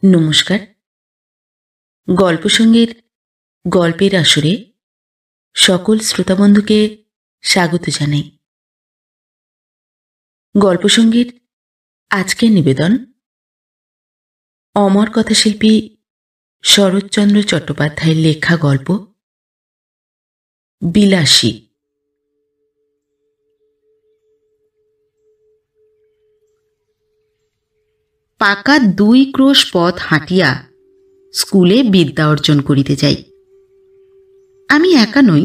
নমস্কার। গল্পসঙ্গীর গল্পের আসরে সকল শ্রোতাবন্ধুকে স্বাগত জানাই। গল্পসঙ্গীর আজকের নিবেদন অমর কথাশিল্পী শরৎচন্দ্র চট্টোপাধ্যায়ের লেখা গল্প বিলাসী। পাকা 2 ক্রোশ পথ হাঁটিয়া স্কুলে বিদ্যা অর্জন করিতে যাই। আমি একা নই,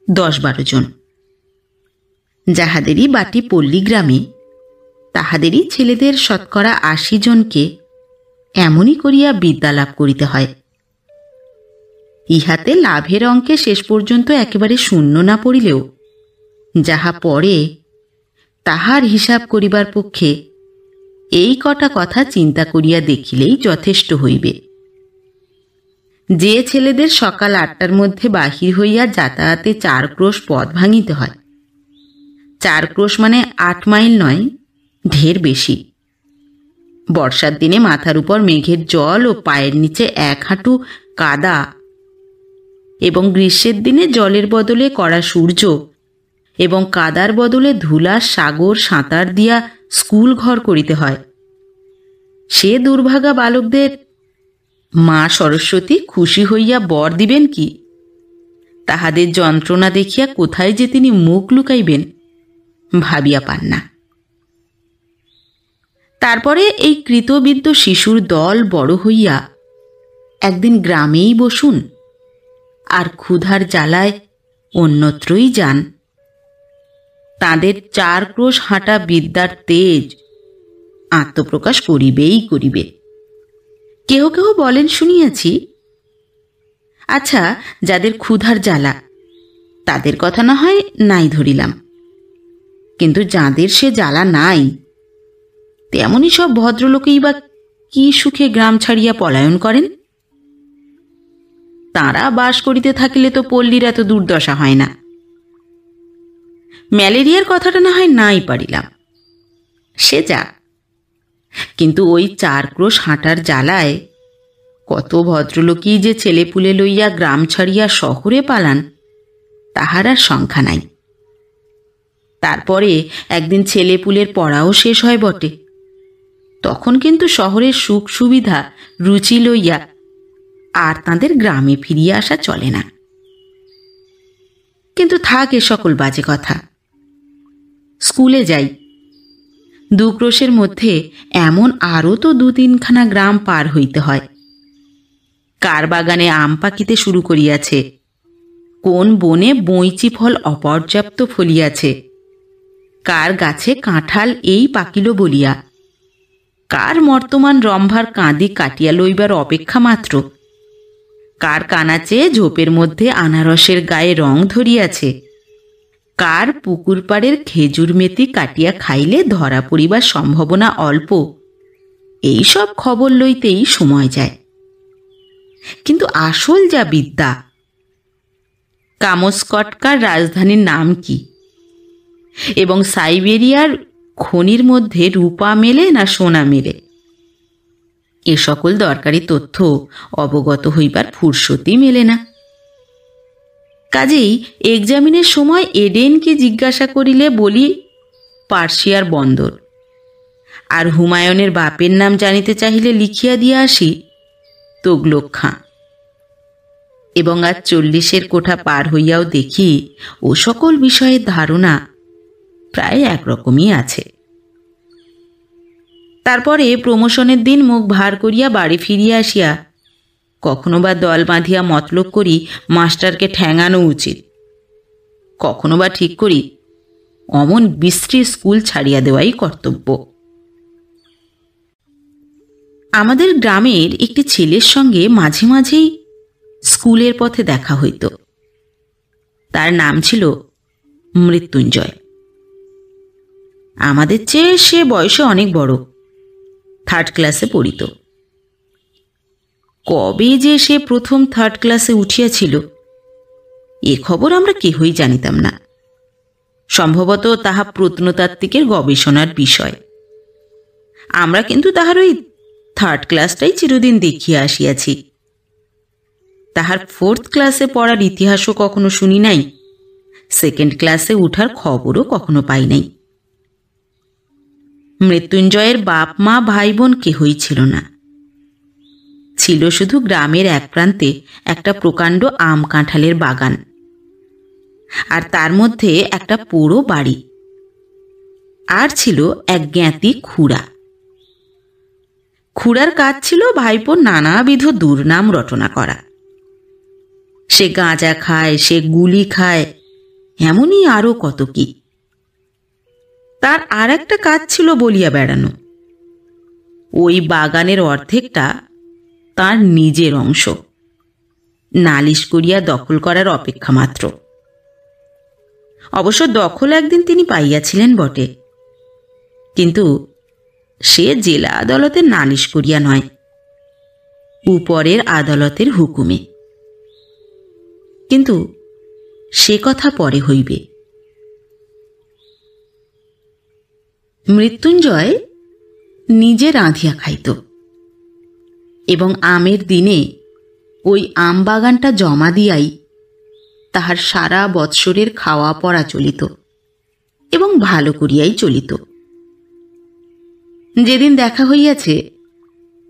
10-12 জন। যাহাদেরই বাটি পল্লীগ্রামে তাহাদেরই ছেলেদের শতকরা 80 জনকে এমনই করিয়া বিদ্যা লাভ করিতে হয়। ইহাতে লাভের অঙ্কে শেষ পর্যন্ত একেবারে শূন্য না পড়িলেও যাহা পড়ে তাহার হিসাব করিবার পক্ষে এই কটা কথা চিন্তা করিয়া দেখিলেই যথেষ্ট হইবে। যে ছেলেদের সকাল 8টার মধ্যে বাহির হইয়া যাতায়াতে 4 ক্রোশ পথ ভাঙিতে হয়, 4 ক্রোশ মানে 8 মাইল নয়, ঢের বেশি। বর্ষার দিনে মাথার উপর মেঘের জল ও পায়ের নিচে 1 হাঁটু কাদা, এবং গ্রীষ্মের দিনে জলের বদলে কড়া সূর্য এবং কাদার বদলে ধুলার সাগর সাঁতার দিয়া স্কুল ঘর করিতে হয়। সে দুর্ভাগা বালকদের মা সরস্বতী খুশি হইয়া বর দিবেন কি? তাহাদের যন্ত্রণা দেখিয়া কোথায় যে তিনি মুখ লুকাইবেন ভাবিয়া পান না। তারপরে এই কৃতবিদ্য শিশুর দল বড় হইয়া একদিন গ্রামেই বসুন আর ক্ষুধার জ্বালায় অন্যত্রই যান। তাদের 4 ক্রোশ হাঁটা বিদ্যার তেজ আত্মপ্রকাশ করিবেই করিবে। কেহ কেহ বলেন শুনিয়াছি, আচ্ছা, যাদের ক্ষুধার জ্বালা তাদের কথা না হয় নাই ধরিলাম, কিন্তু যাদের সে জ্বালা নাই তেমনই সব ভদ্রলোকেই বা কি সুখে গ্রাম ছাড়িয়া পলায়ন করেন? তাঁরা বাস করিতে থাকিলে তো পল্লীর এত দুর্দশা হয় না। ম্যালেরিয়ার কথাটা না হয় নাই পারিলাম, সে যা, কিন্তু ওই 4 ক্রোশ হাঁটার জ্বালায় কত ভদ্রলোকই যে ছেলেপুলে লইয়া গ্রাম ছাড়িয়া শহরে পালান তাহার আর সংখ্যা নাই। তারপরে একদিন ছেলেপুলের পড়াও শেষ হয় বটে, তখন কিন্তু শহরের সুখ সুবিধা রুচি লইয়া আর তাঁদের গ্রামে ফিরিয়া আসা চলে না। কিন্তু থাক এ সকল বাজে কথা। স্কুলে যাই। 2 ক্রোশের মধ্যে এমন আরও তো 2-3খানা গ্রাম পার হইতে হয়। কার বাগানে আম পাকিতে শুরু করিয়াছে, কোন বনে বইচি ফল অপর্যাপ্ত ফলিয়াছে, কার গাছে কাঁঠাল এই পাকিল বলিয়া, কার বর্তমান রম্ভার কাঁদি কাটিয়া লইবার অপেক্ষা মাত্র, কার কানাচে ঝোপের মধ্যে আনারসের গায়ে রং ধরিয়াছে, কার পুকুর পাড়ের খেজুর মেথি কাটিয়া খাইলে ধরা পড়িবার সম্ভাবনা অল্প, এই সব খবর লইতেই সময় যায়। কিন্তু আসল যা বিদ্যা, কামস্কটকার রাজধানীর নাম কি, এবং সাইবেরিয়ার খনির মধ্যে রূপা মেলে না সোনা মেলে, এ সকল দরকারি তথ্য অবগত হইবার ফুরসতি মেলে না। কাজেই এক্সামিনের সময় এডেনকে জিজ্ঞাসা করিলে বলি পার্সিয়ার বন্দর, আর হুমায়ুনের বাপের নাম জানিতে চাহিলে লিখিয়া দিয়া আসি তোগলক খাঁ। এবং আজ 40-এর কোঠা পার হইয়াও দেখি ও সকল বিষয়ের ধারণা প্রায় একরকমই আছে। তারপরে প্রমোশনের দিন মুখ ভার করিয়া বাড়ি ফিরিয়া আসিয়া কখনো বা দল বাঁধিয়া মতলব করি মাস্টারকে ঠ্যাঙানো উচিত, কখনো বা ঠিক করি অমন বিশ্রী স্কুল ছাড়িয়া দেওয়াই কর্তব্য। আমাদের গ্রামের একটি ছেলের সঙ্গে মাঝে মাঝেই স্কুলের পথে দেখা হইত। তার নাম ছিল মৃত্যুঞ্জয়। আমাদের চেয়ে সে বয়সে অনেক বড়, 3rd ক্লাসে পড়িত। কবে যে সে প্রথম 3rd ক্লাসে উঠিয়াছিল এ খবর আমরা কেহই জানিতাম না। সম্ভবত তাহা প্রত্নতাত্ত্বিকের গবেষণার বিষয়। আমরা কিন্তু তাহার ওই থার্ড ক্লাসটাই চিরদিন দেখিয়া আসিয়াছি। তাহার ফোর্থ ক্লাসে পড়ার ইতিহাসও কখনো শুনি নাই, সেকেন্ড ক্লাসে উঠার খবরও কখনো পাই নাই। মৃত্যুঞ্জয়ের বাপ মা ভাই বোন কেহই ছিল না। ছিল শুধু গ্রামের এক প্রান্তে একটা প্রকাণ্ড আম কাঁঠালের বাগান, আর তার মধ্যে একটা পোড়ো বাড়ি, আর ছিল এক জ্ঞাতি খুড়া। খুড়ার কাজ ছিল ভাইপোর নানাবিধ দুর্নাম রটনা করা। সে গাঁজা খায়, সে গুলি খায়, এমনই আরো কত কি। তার আর একটা কাজ ছিল বলিয়া বেড়ানো। ওই বাগানের অর্ধেকটা তার নিজের অংশ, নালিশ করিয়া দখল করার অপেক্ষা মাত্র। অবশ্য দখল একদিন তিনি পাইয়াছিলেন বটে, কিন্তু সে জেলা আদালতের নালিশ করিয়া নয়, উপরের আদালতের হুকুমে। কিন্তু সে কথা পরে হইবে। মৃত্যুঞ্জয় নিজে রাঁধিয়া খাইত, এবং আমের দিনে ওই আম বাগানটা জমা দিয়াই তাহার সারা বৎসরের খাওয়া পড়া চলিত, এবং ভালো করিয়াই চলিত। যেদিন দেখা হইয়াছে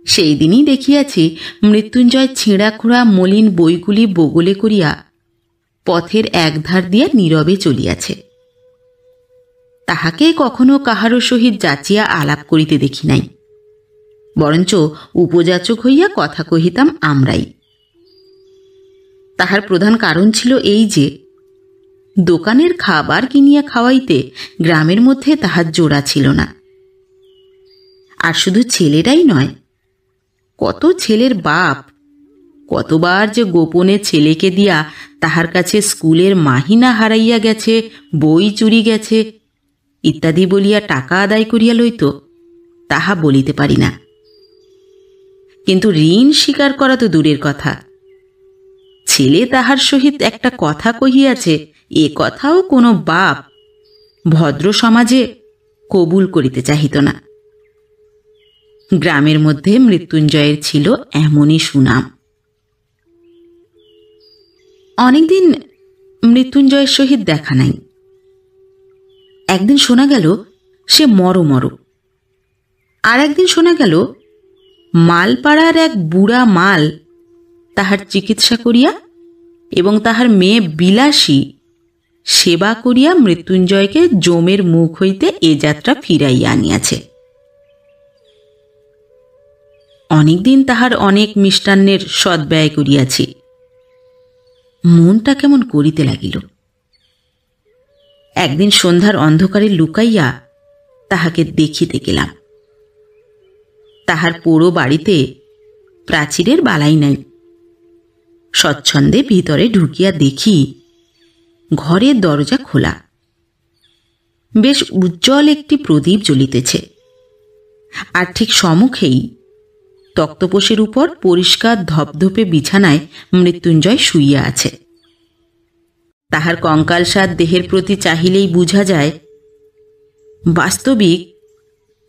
সেই দিনই দেখিয়াছি মৃত্যুঞ্জয় ছেঁড়া খোঁড়া মলিন বইগুলি বগলে করিয়া পথের একধার দিয়া নীরবে চলিয়াছে। তাহাকে কখনো কাহারও সহিত যাচিয়া আলাপ করিতে দেখি নাই, বরঞ্চ উপযাচক হইয়া কথা কহিতাম আমরাই। তাহার প্রধান কারণ ছিল এই যে, দোকানের খাবার কিনিয়া খাওয়াইতে গ্রামের মধ্যে তাহার জোড়া ছিল না। আর শুধু ছেলেরাই নয়, কত ছেলের বাপ কতবার যে গোপনে ছেলেকে দিয়া তাহার কাছে স্কুলের মাহিনা হারাইয়া গেছে, বই চুরি গেছে ইত্যাদি বলিয়া টাকা আদায় করিয়া লইত, তাহা বলিতে পারি না। কিন্তু ঋণ স্বীকার করা তো দূরের কথা, ছেলে তাহার সহিত একটা কথা কহিয়াছে এ কথাও কোনো বাপ ভদ্র সমাজে কবুল করিতে চাহিত না। গ্রামের মধ্যে মৃত্যুঞ্জয়ের ছিল এমনই সুনাম। অনেকদিন মৃত্যুঞ্জয়ের সহিত দেখা নাই। একদিন শোনা গেল সে মর, আর একদিন শোনা গেল মালপাড়ার এক বুড়া মাল তাহার চিকিৎসা করিয়া এবং তাহার মেয়ে বিলাসী সেবা করিয়া মৃত্যুঞ্জয়কে জমের মুখ হইতে এ যাত্রা ফিরাইয়া আনিয়াছে। অনেকদিন তাহার অনেক মিষ্টান্নের সদ্ব্যয় করিয়াছি। মনটা কেমন করিতে লাগিল। একদিন সন্ধ্যার অন্ধকারে লুকাইয়া তাহাকে দেখিতে গেলাম। তাহার পোড়ো বাড়িতে প্রাচীরের বালাই নাই। স্বচ্ছন্দে ভিতরে ঢুকিয়া দেখি ঘরের দরজা খোলা, বেশ উজ্জ্বল একটি প্রদীপ জ্বলিতেছে, আর ঠিক সম্মুখেই তক্তপোষের উপর পরিষ্কার ধপধপে বিছানায় মৃত্যুঞ্জয় শুইয়া আছে। তাহার কঙ্কালসার দেহের প্রতি চাহিলেই বুঝা যায় বাস্তবিক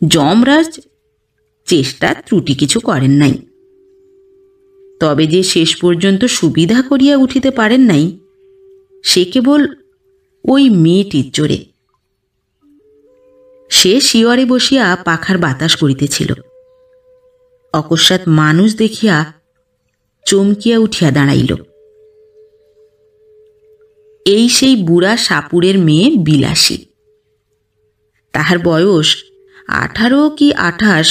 যমরাজ চেষ্টা ত্রুটি কিছু করেন নাই। তবে যে শেষ পর্যন্ত সুবিধা করিয়া উঠিতে পারেন নাই, সে কেবল ওই মেয়েটির জোরে। সে শিয়রে বসিয়া পাখার বাতাস করিতেছিল। অকস্মাৎ মানুষ দেখিয়া চমকিয়া উঠিয়া দাঁড়াইল। এই সেই বুড়া সাপুরের মেয়ে বিলাসী। তাহার বয়স 18 কি 28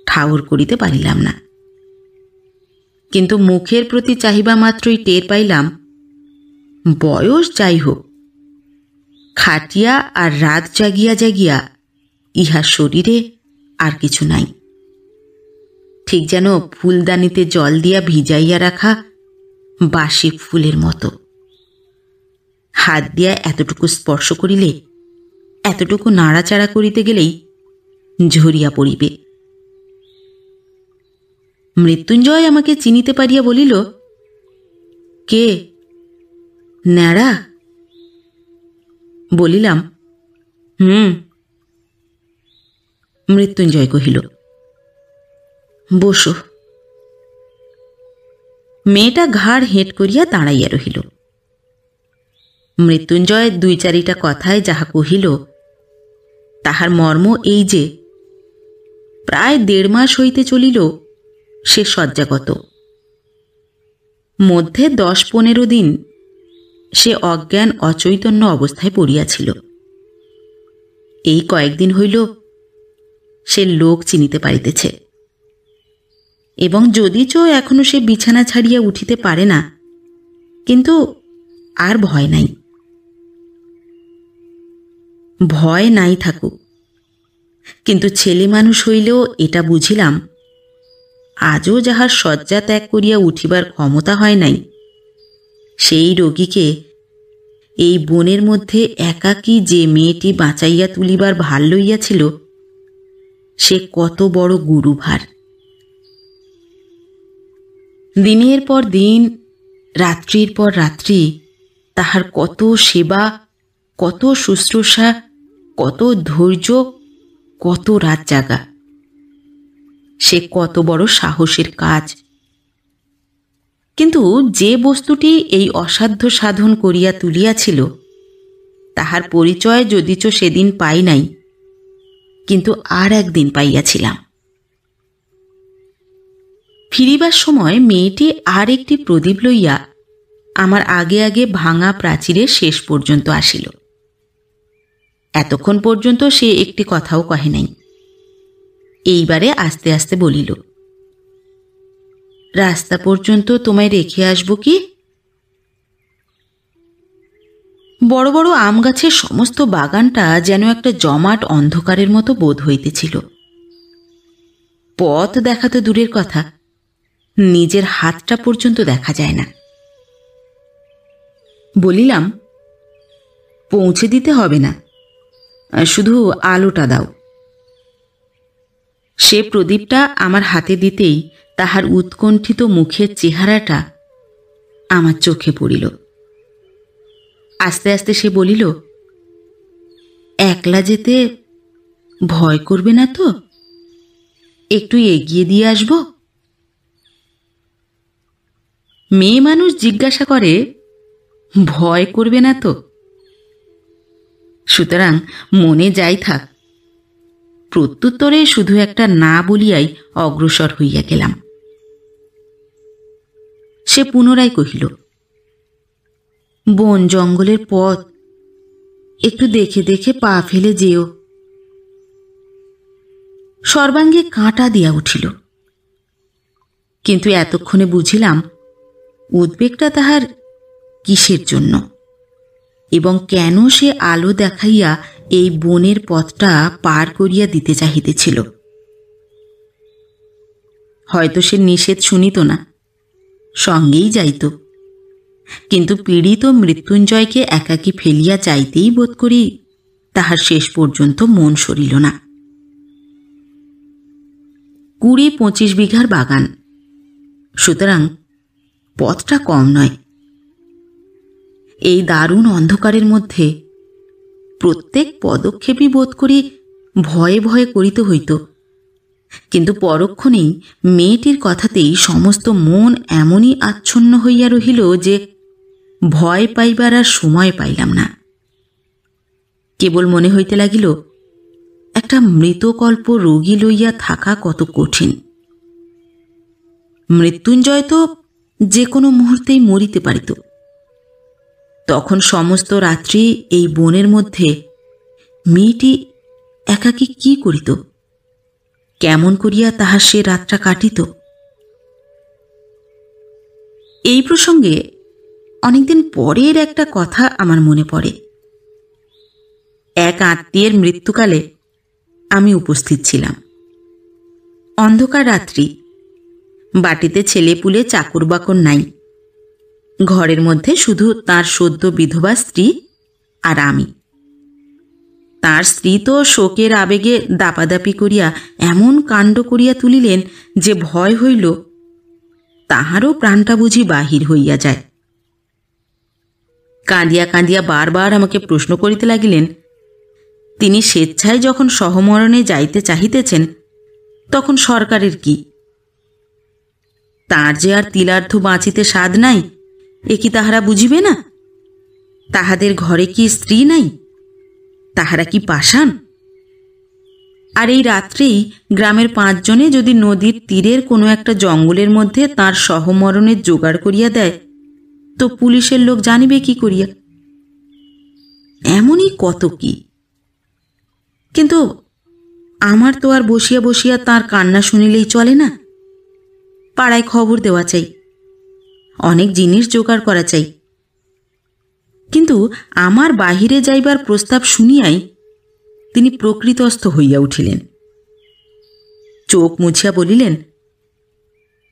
ঠাউর করিতে পারিলাম না, কিন্তু মুখের প্রতি চাহিবা মাত্রই টের পাইলাম বয়স যাই হোক, খাটিয়া আর রাত জাগিয়া জাগিয়া ইহার শরীরে আর কিছু নাই। ঠিক যেন ফুলদানিতে জল দিয়া ভিজাইয়া রাখা বাসি ফুলের মতো। হাত দিয়া এতটুকু স্পর্শ করিলে, এতটুকু নাড়াচাড়া করিতে গেলেই ঝরিয়া পড়িবে। মৃত্যুঞ্জয় আমাকে চিনিতে পারিয়া বলিল, কে ন্যাড়া? বলিলাম, মৃত্যুঞ্জয় কহিল, বসো। মেয়েটা ঘাড় হেঁট করিয়া দাঁড়াইয়া রহিল। মৃত্যুঞ্জয় 2-4টা কথায় যাহা কহিল তাহার মর্ম এই যে প্রায় 1.5 মাস হইতে চলিল সে শয্যাগত। মধ্যে 10-15 দিন সে অজ্ঞান অচৈতন্য অবস্থায় পড়িয়াছিল। এই কয়েকদিন হইল সে লোক চিনিতে পারিতেছে, এবং যদিচ এখনো সে বিছানা ছাড়িয়া উঠিতে পারে না, কিন্তু আর ভয় নাই। ভয় নাই থাকুক, কিন্তু ছেলে মানুষ হইলেও এটা বুঝিলাম আজও যাহার শয্যা ত্যাগ করিয়া উঠিবার ক্ষমতা হয় নাই, সেই রোগীকে এই বনের মধ্যে একাকী যে মেয়েটি বাঁচাইয়া তুলিবার ভার লইয়াছিল সে কত বড় গুরুভার। দিনের পর দিন, রাত্রির পর রাত্রি তাহার কত সেবা, কত শুশ্রূষা, কত ধৈর্য, কত রাত জাগা, সে কত বড় সাহসের কাজ। কিন্তু যে বস্তুটি এই অসাধ্য সাধন করিয়া তুলিয়াছিল তাহার পরিচয় যদিচ সেদিন পাই নাই, কিন্তু আর একদিন পাইয়াছিলাম। ফিরিবার সময় মেয়েটি আর একটি প্রদীপ লইয়া আমার আগে আগে ভাঙা প্রাচীরের শেষ পর্যন্ত আসিল। এতক্ষণ পর্যন্ত সে একটি কথাও কহে নাই। এইবারে আস্তে আস্তে বলিল, রাস্তা পর্যন্ত তোমায় রেখে আসব কি? বড় বড় আম গাছের সমস্ত বাগানটা যেন একটা জমাট অন্ধকারের মতো বোধ হইতেছিল। পথ দেখা তো দূরের কথা, নিজের হাতটা পর্যন্ত দেখা যায় না। বলিলাম, পৌঁছে দিতে হবে না, শুধু আলোটা দাও। সে প্রদীপটা আমার হাতে দিতেই তাহার উৎকণ্ঠিত মুখের চেহারাটা আমার চোখে পড়িল। আস্তে আস্তে সে বলিল, একলা যেতে ভয় করবে না তো? একটু এগিয়ে দিয়ে আসব? মেয়ে মানুষ জিজ্ঞাসা করে, ভয় করবে না তো? সুতরাং মনে যাই থাক, প্রত্যুত্তরে শুধু একটা না বলিয়াই অগ্রসর হইয়া গেলাম। সে পুনরায় কহিল, বন জঙ্গলের পথ, একটু দেখে দেখে পা ফেলে যেও। সর্বাঙ্গে কাঁটা দিয়া উঠিল, কিন্তু এতক্ষণে বুঝিলাম উদ্বেগটা তাহার কিসের জন্য, এবং কেন সে আলো দেখাইয়া এই বনের পথটা পার করিয়া দিতে চাহিতেছিল। হয়তো সে নিষেধ শুনিত না, সঙ্গেই যাইত, কিন্তু পীড়িত মৃত্যুঞ্জয়কে একাকী ফেলিয়া যাইতেই বোধ করি তাহার শেষ পর্যন্ত মন সরিল না। 20-25 বিঘার বাগান, সুতরাং পথটা কম নয়। এই দারুণ অন্ধকারের মধ্যে প্রত্যেক পদক্ষেপই বোধ করি ভয়ে ভয়ে করিতে হইত, কিন্তু পরক্ষণেই মেয়েটির কথাতেই সমস্ত মন এমনই আচ্ছন্ন হইয়া রহিল যে ভয় পাইবার আর সময় পাইলাম না। কেবল মনে হইতে লাগিল একটা মৃতকল্প রোগী লইয়া থাকা কত কঠিন। মৃত্যুঞ্জয় তো যে কোনো মুহূর্তেই মরিতে পারিত। তখন সমস্ত রাত্রি এই বনের মধ্যে মেয়েটি একাকী কি করিত? কেমন করিয়া তাহার সে রাতটা কাটিত? এই প্রসঙ্গে অনেকদিন পরের একটা কথা আমার মনে পড়ে। এক আত্মীয়ের মৃত্যুকালে আমি উপস্থিত ছিলাম। অন্ধকার রাত্রি, বাটিতে ছেলেপুলে চাকর বাকর নাই, ঘরের মধ্যে শুধু তার সদ্য বিধবা স্ত্রী আর আমি। তার স্ত্রী তো শোকের আবেগে দাপাদাপি করিয়া এমন কাণ্ড করিয়া তুলিলেন যে ভয় হইল তাহারও প্রাণটা বুঝি বাহির হইয়া যায়। কাঁদিয়া কাঁদিয়া বারবার আমাকে প্রশ্ন করিতে লাগিলেন, তিনি স্বেচ্ছায় যখন সহমরণে যাইতে চাহিতেছেন তখন সরকারের কি, তার যে আর তিলার্ধ বাঁচিতে সাধ নাই, এ কি তাহারা বুঝিবে না? তাহাদের ঘরে কি স্ত্রী নাই? তাহারা কি পাষাণ? আর এই রাত্রেই গ্রামের 5 জনে যদি নদীর তীরের কোনো একটা জঙ্গলের মধ্যে তার সহমরণের জোগাড় করিয়া দেয়, তো পুলিশের লোক জানিবে কি করিয়া? এমনই কত কি। কিন্তু আমার তো আর বসিয়া বসিয়া তার কান্না শুনিলেই চলে না। পাড়ায় খবর দেওয়া চাই, অনেক জিনিস জোগাড় করা চাই। কিন্তু আমার বাহিরে যাইবার প্রস্তাব শুনিয়াই তিনি প্রকৃতস্থ হইয়া উঠিলেন। চোখ মুছিয়া বলিলেন,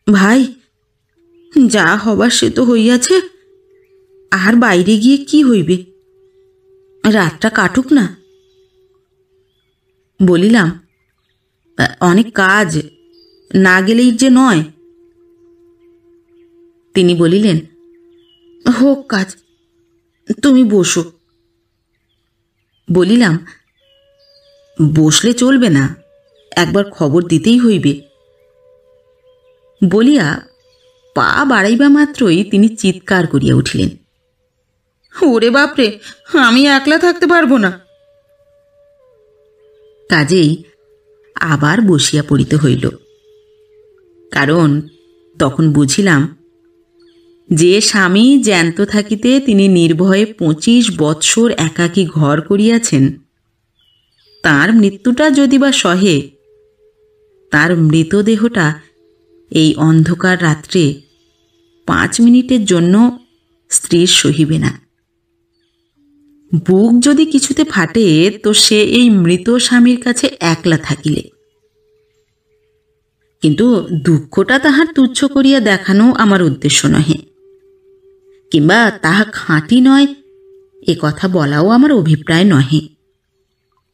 ভাই, যা হবার সে তো হইয়াছে, আর বাইরে গিয়ে কি হইবে? রাতটা কাটুক না। বলিলাম, অনেক কাজ, না গেলেই যে নয়। তিনি বলিলেন, হোক কাজ, তুমি বসো। বলিলাম, বসলে চলবে না, একবার খবর দিতেই হইবে। বলিয়া পা বাড়াইবা মাত্রই তিনি চিৎকার করিয়া উঠিলেন, ওরে বাপরে, আমি একলা থাকতে পারবো না। কাজেই আবার বসিয়া পড়িতে হইল। কারণ তখন বুঝিলাম যে স্বামী জ্যান্ত থাকিতে তিনি নির্ভয়ে 25 বৎসর একাকী ঘর করিয়াছেন, তার মৃত্যুটা যদি বা সহে, তার মৃতদেহটা এই অন্ধকার রাত্রে 5 মিনিটের জন্য স্ত্রীর সহিবে না। বুক যদি কিছুতে ফাটে, তো সে এই মৃত স্বামীর কাছে একলা থাকিলে। কিন্তু দুঃখটা তাহার তুচ্ছ করিয়া দেখানো আমার উদ্দেশ্য নহে, কিংবা তাহা খাঁটি নয় এ কথা বলাও আমার অভিপ্রায় নহে,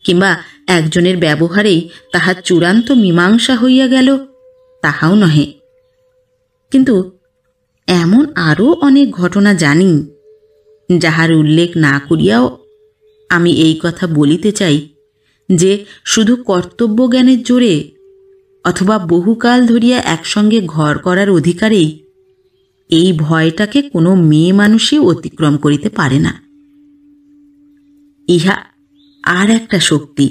কিংবা একজনের ব্যবহারেই তাহার চূড়ান্ত মীমাংসা হইয়া গেল তাহাও নহে। কিন্তু এমন আরও অনেক ঘটনা জানি, যাহার উল্লেখ না করিয়াও আমি এই কথা বলিতে চাই যে শুধু কর্তব্য জ্ঞানের জোরে অথবা বহুকাল ধরিয়া একসঙ্গে ঘর করার অধিকারেই এই ভয়টাকে কোনো মেয়ে মানুষই অতিক্রম করিতে পারে না। ইহা আর একটা শক্তি,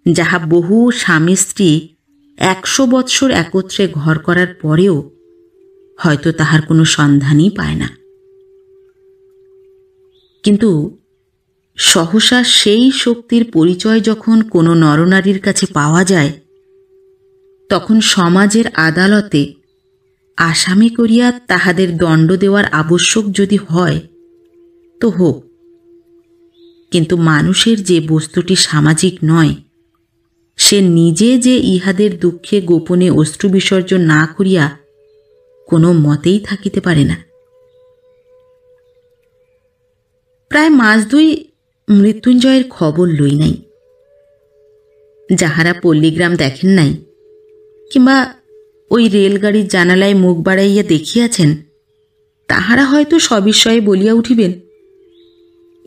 যাহা বহু স্বামী স্ত্রী 100 বৎসর একত্রে ঘর করার পরেও হয়তো তাহার কোনো সন্ধানই পায় না। কিন্তু সহসা সেই শক্তির পরিচয় যখন কোনো নরনারীর কাছে পাওয়া যায়, তখন সমাজের আদালতে আসামি করিয়া তাহাদের দণ্ড দেওয়ার আবশ্যক যদি হয় তো হোক। কিন্তু মানুষের যে বস্তুটি সামাজিক নয়, সে নিজে যে ইহাদের দুঃখে গোপনে অশ্রু বিসর্জন না করিয়া কোনো মতেই থাকিতে পারে না। প্রায় মাস 2 মৃত্যুঞ্জয়ের খবর লই নাই। যাহারা পল্লীগ্রাম দেখেন নাই, কিংবা ওই রেলগাড়ির জানালায় মুখ বাড়াইয়া দেখিয়াছেন, তাহারা হয়তো সবিস্ময়ে বলিয়া উঠিবেন,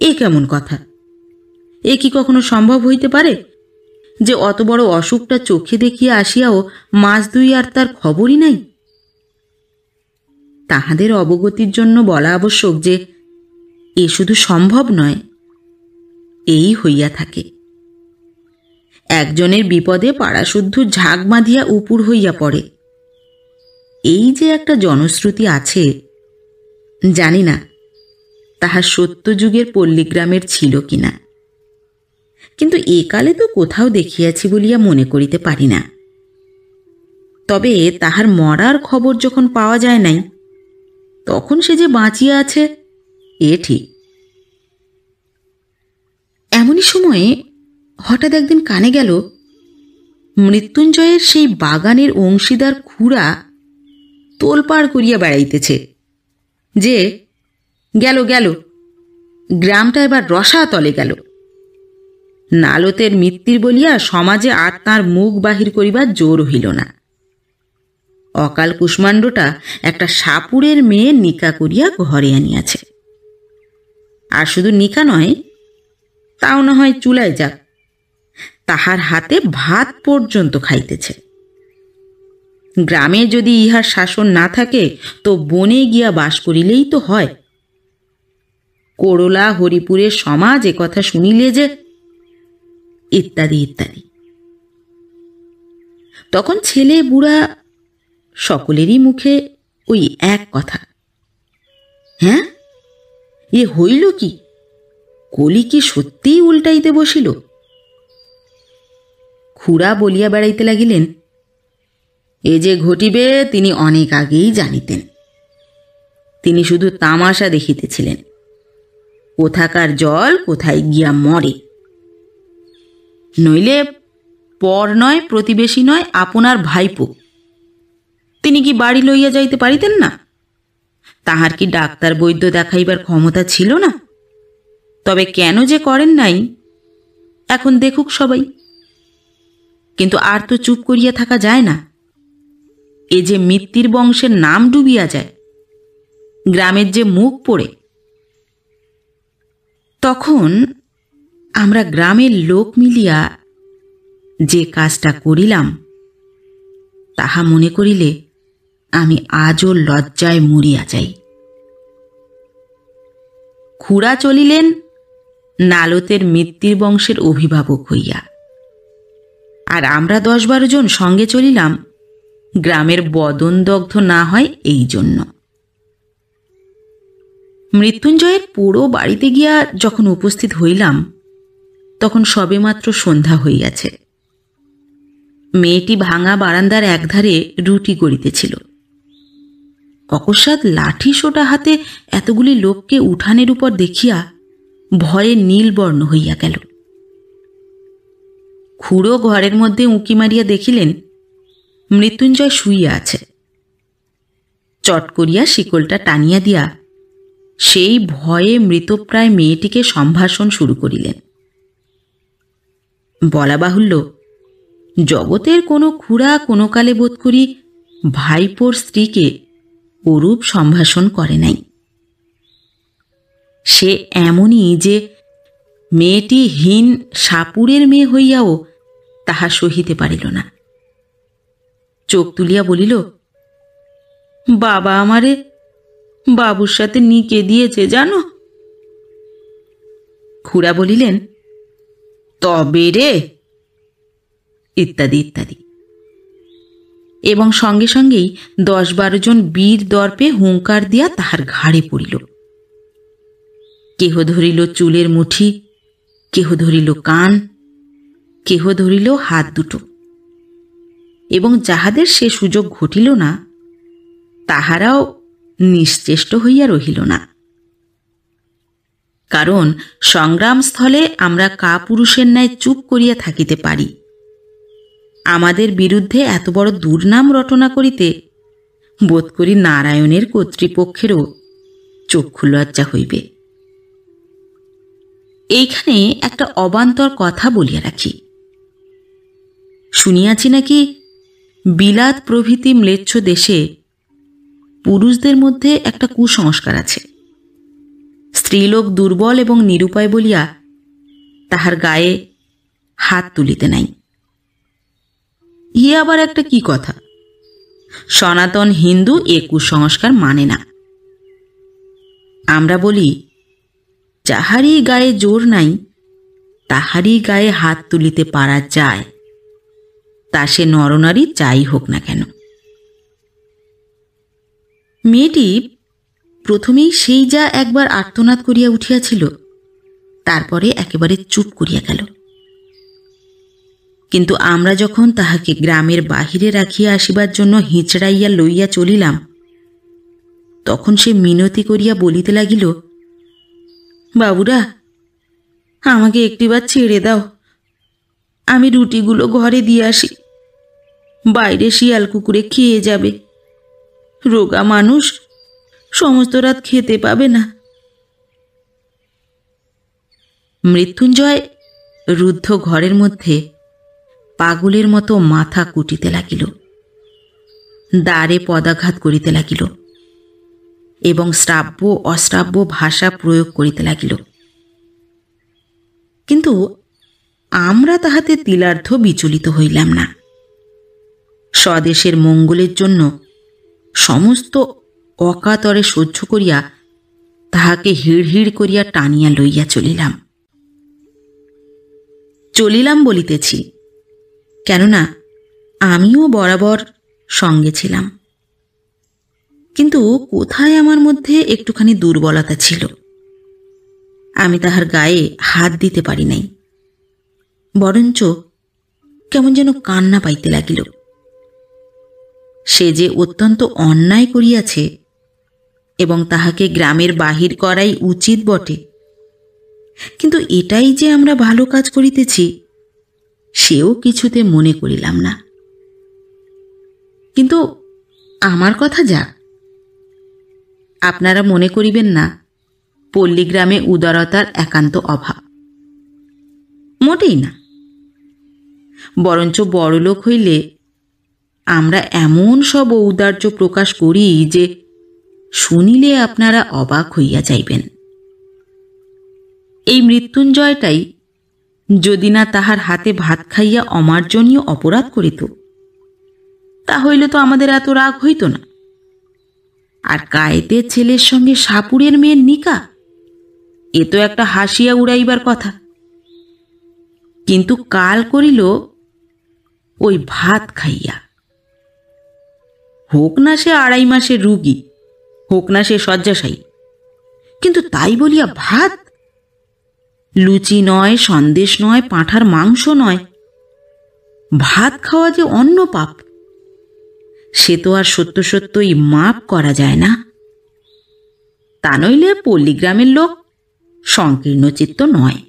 এ কেমন কথা? এ কি কখনো সম্ভব হইতে পারে যে অত বড় অসুখটা চোখে দেখিয়া আসিয়াও মাস 2 আর তার খবরই নাই? তাহাদের অবগতির জন্য বলা আবশ্যক যে এ শুধু সম্ভব নয়, এই হইয়া থাকে। একজনের বিপদে পাড়াশুদ্ধ ঝাঁক বাঁধিয়া উপুর হইয়া পড়ে, এই যে একটা জনশ্রুতি আছে, জানি না তাহা সত্যযুগের পল্লীগ্রামের ছিল কিনা, কিন্তু একালে তো কোথাও দেখিয়াছি বলিয়া মনে করিতে পারি না। তবে তাহার মরার খবর যখন পাওয়া যায় নাই, তখন সে যে বাঁচিয়া আছে এ ঠিক। এমনই সময়ে হঠাৎ একদিন কানে গেল, মৃত্যুঞ্জয়ের সেই বাগানের অংশীদার খুড়া তোলপাড় করিয়া বেড়াইতেছে যে গেল গেল, গ্রামটা এবার রসাতলে গেল। নালতের মৃত্যুর বলিয়া সমাজে আর তাঁর মুখ বাহির করিবার জোর হইল না। অকাল কুষ্মাণ্ডটা একটা সাপুরের মেয়ে নিকা করিয়া ঘরে আনিয়াছে। আর শুধু নিকা নয়, তাও না হয় চুলায় যাক, তাহার হাতে ভাত পর্যন্ত খাইতেছে। গ্রামে যদি ইহার শাসন না থাকে তো বনে গিয়া বাস করিলেই তো হয়। করলা হরিপুরের সমাজ একথা শুনিলে যে, ইত্যাদি ইত্যাদি। তখন ছেলে বুড়া সকলেরই মুখে ওই এক কথা, হ্যাঁ, এ হইল কি? কলি কি সত্যিই উল্টাইতে বসিল? খুড়া বলিয়া বেড়াইতে লাগিলেন, এ যে ঘটিবে তিনি অনেক আগেই জানিতেন। তিনি শুধু তামাশা দেখিতেছিলেন, কোথাকার জল কোথায় গিয়া মরে। নইলে পর নয়, প্রতিবেশী নয়, আপনার ভাইপো, তিনি কি বাড়ি লইয়া যাইতে পারিতেন না? তাহার কি ডাক্তার বৈদ্য দেখাইবার ক্ষমতা ছিল না? তবে কেন যে করেন নাই, এখন দেখুক সবাই। কিন্তু আর তো চুপ করিয়া থাকা যায় না। এ যে মিত্তির বংশের নাম ডুবিয়া যায়, গ্রামের যে মুখ পড়ে। তখন আমরা গ্রামের লোক মিলিয়া যে কাজটা করিলাম, তাহা মনে করিলে আমি আজও লজ্জায় মরিয়া যাই। খুড়া চলিলেন নালতের মিত্তির বংশের অভিভাবক হইয়া, আর আমরা 10-12 জন সঙ্গে চলিলাম গ্রামের বদনদগ্ধ না হয় এই জন্য। মৃত্যুঞ্জয়ের পুরো বাড়িতে গিয়া যখন উপস্থিত হইলাম, তখন সবেমাত্র সন্ধ্যা হইয়াছে। মেয়েটি ভাঙা বারান্দার একধারে রুটি গড়িতেছিল। অকস্মাৎ লাঠি সোটা হাতে এতগুলি লোককে উঠানের উপর দেখিয়া ভয়ে নীলবর্ণ হইয়া গেল। খুড়ো ঘরের মধ্যে উঁকি মারিয়া দেখিলেন মৃত্যুঞ্জয় শুইয়া আছে। চট করিয়া শিকলটা টানিয়া দিয়া সেই ভয়ে মৃতপ্রায় মেয়েটিকে সম্ভাষণ শুরু করিলেন। বলা বাহুল্য, জগতের কোনো খুড়া কোনো কালে বোধ করি ভাইপোর স্ত্রীকে ওরূপ সম্ভাষণ করে নাই। সে এমনই যে মেয়েটি হীন সাপুরের মেয়ে হইয়াও তাহা সহিতে পারিল না। চোখ তুলিয়া বলিল, বাবা আমারে বাবুর সাথে নিকে দিয়েছে জানো। খুড়া বলিলেন, তবে রে, ইত্যাদি ইত্যাদি। এবং সঙ্গে সঙ্গেই 10-12 জন বীর দর্পে হুঙ্কার দিয়া তাহার ঘাড়ে পড়িল। কেহ ধরিল চুলের মুঠি, কেহ ধরিল কান, কেহ ধরিল হাত দুটো। এবং যাহাদের সে সুযোগ ঘটিল না, তাহারাও নিশ্চেষ্ট হইয়া রহিল না। কারণ সংগ্রামস্থলে আমরা কাপুরুষের ন্যায় চুপ করিয়া থাকিতে পারি। আমাদের বিরুদ্ধে এত বড় দুর্নাম রটনা করিতে বোধ করি নারায়ণের কর্তৃপক্ষেরও চক্ষু লজ্জা হইবে। এইখানে একটা অবান্তর কথা বলিয়া রাখি। শুনিয়াছি নাকি বিলাত প্রভৃতি ম্লেচ্ছ দেশে পুরুষদের মধ্যে একটা কুসংস্কার আছে। স্ত্রীলোক দুর্বল এবং নিরুপায় বলিয়া তাহার গায়ে হাত তুলিতে নাই। ইয়ে আবার একটা কি কথা? সনাতন হিন্দু এ কুসংস্কার মানে না। আমরা বলি, যাহারই গায়ে জোর নাই তাহারই গায়ে হাত তুলিতে পারা যায়, তা সে নরনারী যাই হোক না কেন। মেয়েটি প্রথমেই সেই যা একবার আর্তনাদ করিয়া উঠিয়াছিল, তারপরে একেবারে চুপ করিয়া গেল। কিন্তু আমরা যখন তাহাকে গ্রামের বাহিরে রাখিয়া আসিবার জন্য হিঁচড়াইয়া লইয়া চলিলাম, তখন সে মিনতি করিয়া বলিতে লাগিল, বাবুরা, আমাকে একটিবার ছেড়ে দাও, আমি রুটিগুলো ঘরে দিয়ে আসি। বাইরে শিয়াল কুকুরে খেয়ে যাবে, রোগা মানুষ সমস্ত রাত খেতে পাবে না। মৃত্যুঞ্জয় রুদ্ধ ঘরের মধ্যে পাগলের মতো মাথা কুটিতে লাগিল, দ্বারে পদাঘাত করিতে লাগিল এবং শ্রাব্য অশ্রাব্য ভাষা প্রয়োগ করিতে লাগিল। কিন্তু আমরা তাহাতে তিলার্ধ বিচলিত হইলাম না। স্বদেশের মঙ্গলের জন্য সমস্ত অকাতরে সহ্য করিয়া তাহাকে হিড় হিড় করিয়া টানিয়া লইয়া চলিলাম বলিতেছি, কেননা আমিও বরাবর সঙ্গে ছিলাম। কিন্তু কোথায় আমার মধ্যে একটুখানি দুর্বলতা ছিল, আমি তাহার গায়ে হাত দিতে পারি নাই, বরঞ্চ কেমন যেন কান্না পাইতে লাগিল। সে যে অত্যন্ত অন্যায় করিয়াছে এবং তাহাকে গ্রামের বাহির করাই উচিত বটে, কিন্তু এটাই যে আমরা ভালো কাজ করিতেছি সেও কিছুতে মনে করিলাম না। কিন্তু আমার কথা যাক, আপনারা মনে করিবেন না পল্লীগ্রামে উদারতার একান্ত অভাব, মোটেই না। বরঞ্চ বড়লোক হইলে আমরা এমন সব ঔদার্য প্রকাশ করি যে শুনিলে আপনারা অবাক হইয়া যাইবেন। এই মৃত্যুঞ্জয়টাই যদি না তাহার হাতে ভাত খাইয়া অমার্জনীয় অপরাধ করিত, তা হইলে তো আমাদের এত রাগ হইত না। আর কায়েতের ছেলের সঙ্গে সাপুরের মেয়ের নিকা, এ তো একটা হাসিয়া উড়াইবার কথা। কিন্তু কাল করিল ওই ভাত খাইয়া। হোক না সে 2.5 মাসের রুগী, হোক না সে শয্যাশায়ী, কিন্তু তাই বলিয়া ভাত, লুচি নয়, সন্দেশ নয়, পাঁঠার মাংস নয়, ভাত খাওয়া যে অন্য পাপ, সে তো আর সত্য সত্যই মাপ করা যায় না। তা নইলে পল্লীগ্রামের লোক সংকীর্ণ চিত্ত নয়।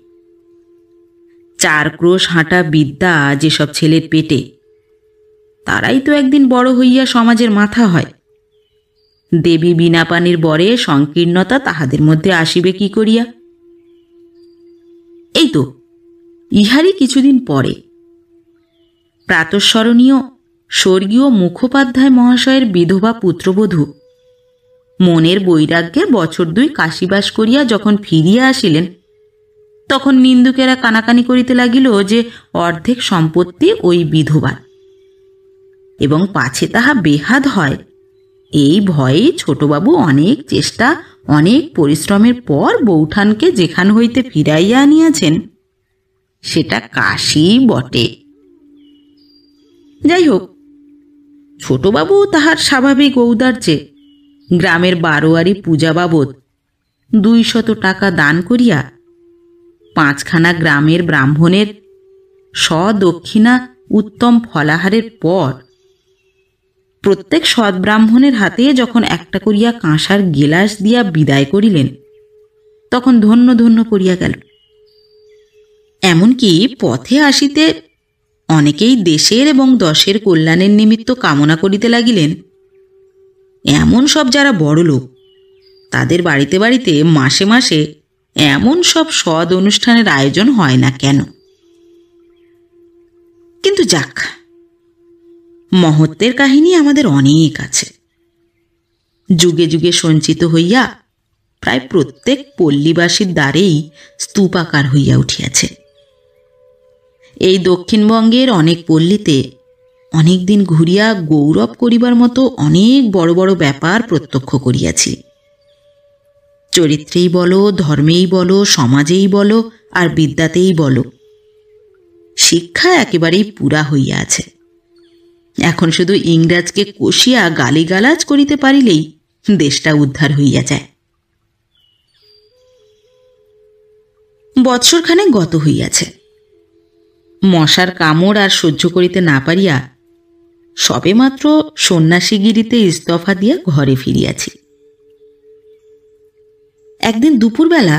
4 ক্রোশ হাঁটা বিদ্যা যেসব ছেলের পেটে, তারাই তো একদিন বড় হইয়া সমাজের মাথা হয়। দেবী বিনা পানির বরে সংকীর্ণতা তাহাদের মধ্যে আসিবে কি করিয়া? এই তো ইহারই কিছুদিন পরে প্রাতঃস্মরণীয় স্বর্গীয় মুখোপাধ্যায় মহাশয়ের বিধবা পুত্রবধূ মনের বৈরাগ্যে বছর 2 কাশীবাস করিয়া যখন ফিরিয়া আসিলেন, তখন নিন্দুকেরা কানাকানি করিতে লাগিল যে অর্ধেক সম্পত্তি ওই বিধবার, এবং পাছে তাহা বেহাত হয় এই ভয়েই ছোটবাবু অনেক চেষ্টা, অনেক পরিশ্রমের পর বৌঠানকে যেখান হইতে ফিরাইয়া আনিয়াছেন সেটা কাশী বটে। যাই হোক, ছোটবাবু তাহার স্বাভাবিক ঔদার্যে গ্রামের 12 পূজা বাবদ 200 টাকা দান করিয়া 5খানা গ্রামের ব্রাহ্মণের সদক্ষিণা উত্তম ফলাহারের পর প্রত্যেক সৎ ব্রাহ্মণের হাতে যখন একটা করিয়া কাঁসার গেলাস দিয়া বিদায় করিলেন, তখন ধন্য ধন্য করিয়া গেল। এমনকি পথে আসিতে অনেকেই দেশের এবং দশের কল্যাণের নিমিত্ত কামনা করিতে লাগিলেন, এমন সব যারা বড় লোক, তাদের বাড়িতে বাড়িতে মাসে মাসে এমন সব সদ অনুষ্ঠানের আয়োজন হয় না কেন? কিন্তু যাক, মহত্বের কাহিনী আমাদের অনেক আছে। যুগে যুগে সঞ্চিত হইয়া প্রায় প্রত্যেক পল্লীবাসীর দ্বারেই স্তূপাকার হইয়া উঠিয়াছে। এই দক্ষিণবঙ্গের অনেক পল্লীতে অনেক দিন ঘুরিয়া গৌরব করিবার মতো অনেক বড় বড় ব্যাপার প্রত্যক্ষ করিয়াছি। চরিত্রেই বলো, ধর্মেই বলো, সমাজেই বলো, আর বিদ্যাতেই বলো, শিক্ষা একেবারেই পুরা হইয়া আছে। এখন শুধু ইংরাজকে কষিয়া গালিগালাজ করিতে পারিলেই দেশটা উদ্ধার হইয়া যায়। বৎসরখানেক গত হইয়াছে, মশার কামড় আর সহ্য করিতে না পারিয়া সবেমাত্র সন্ন্যাসীগিরিতে ইস্তফা দিয়া ঘরে ফিরিয়াছি। একদিন দুপুরবেলা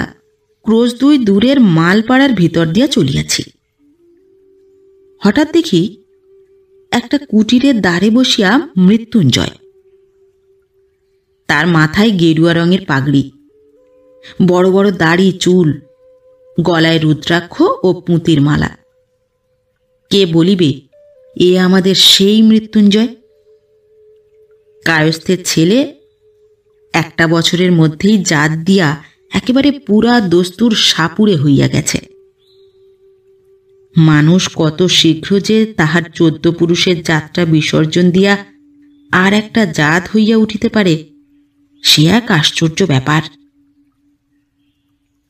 ক্রোশ 2 দূরের মালপাড়ার ভিতর দিয়া চলিয়াছি। হঠাৎ দেখি একটা কুটিরের দ্বারে বসিয়া মৃত্যুঞ্জয়। তার মাথায় গেরুয়া রঙের পাগড়ি, বড় বড় দাড়ি চুল, গলায় রুদ্রাক্ষ ও পুঁতির মালা। কে বলিবে এ আমাদের সেই মৃত্যুঞ্জয়? কায়স্থের ছেলে, 1 বছরের মধ্যেই জাত দিয়া একেবারে পুরা দস্তুর সাপুরে হইয়া গেছে। মানুষ কত শীঘ্র যে তাহার 14 পুরুষের যাত্রা বিসর্জন দিয়া আর একটা জাত হইয়া উঠিতে পারে, সে এক আশ্চর্য ব্যাপার।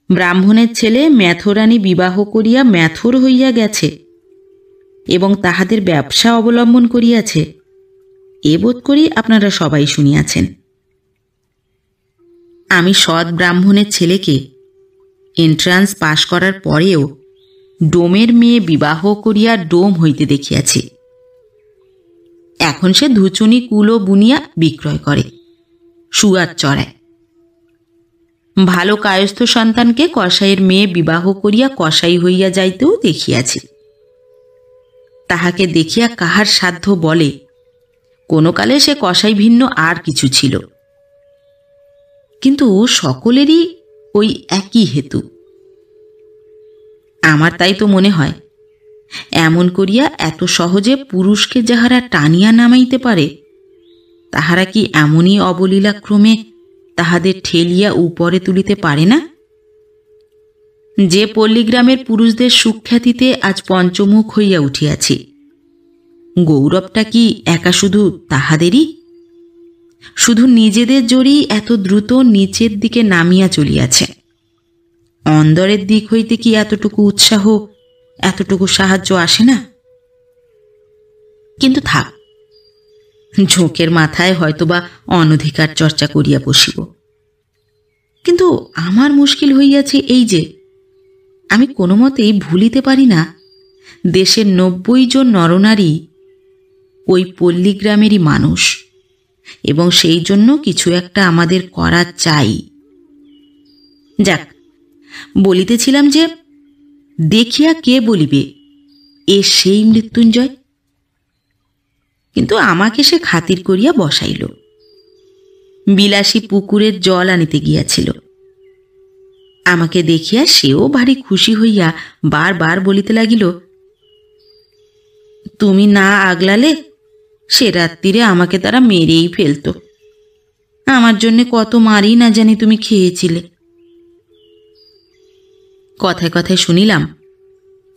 ব্রাহ্মণের ছেলে ম্যাথরানী বিবাহ করিয়া ম্যাথর হইয়া গেছে এবং তাহাদের ব্যবসা অবলম্বন করিয়াছে, এ বোধ করি আপনারা সবাই শুনিয়াছেন। আমি সৎ ব্রাহ্মণের ছেলেকে এন্ট্রান্স পাশ করার পরেও ডোমের মেয়ে বিবাহ করিয়া ডোম হইতে দেখিয়াছি। এখন সে ধুচুনি কুলো বুনিয়া বিক্রয় করে, সুয়ার চড়ায়। ভালো কায়স্থ সন্তানকে কসাইয়ের মেয়ে বিবাহ করিয়া কসাই হইয়া যাইতেও দেখিয়াছি। তাহাকে দেখিয়া কাহার সাধ্য বলে কোনো কালে সে কসাই ভিন্ন আর কিছু ছিল, কিন্তু সকলেরই ওই একই হেতু। আমার তাই তো মনে হয়, এমন করিয়া এত সহজে পুরুষকে যাহারা টানিয়া নামাইতে পারে, তাহারা কি এমনই অবলীলাক্রমে তাহাদের ঠেলিয়া উপরে তুলিতে পারে না? যে পল্লীগ্রামের পুরুষদের সুখ্যাতিতে আজ পঞ্চমুখ হইয়া উঠিয়াছি, গৌরবটা কি একা শুধু তাহাদেরই? শুধু নিজেদের জোরেই এত দ্রুত নিচের দিকে নামিয়া চলিয়াছে। অন্দরের দিক হইতে কি এতটুকু উৎসাহ, এতটুকু সাহায্য আসে না? কিন্তু থাক, ঝোঁকের মাথায় হয়তোবা অনধিকার চর্চা করিয়া বসিব। কিন্তু আমার মুশকিল হইয়াছে এই যে, আমি কোনো মতেই ভুলিতে পারি না দেশের 90 জন নরনারী ওই পল্লীগ্রামেরই মানুষ, এবং সেই জন্য কিছু একটা আমাদের করা চাই। যাক, বলিতেছিলাম যে, দেখিয়া কে বলিবে এ সেই মৃত্যুঞ্জয়। কিন্তু আমাকে সে খাতির করিয়া বসাইল। বিলাসী পুকুরের জল আনিতে গিয়াছিল। আমাকে দেখিয়া সেও ভারী খুশি হইয়া বারবার বলিতে লাগিল, তুমি না আগলালে সে রাত্রিরে আমাকে তারা মেরেই ফেলত। আমার জন্য কত মারই না জানি তুমি খেয়েছিলে। কথায় কথায় শুনিলাম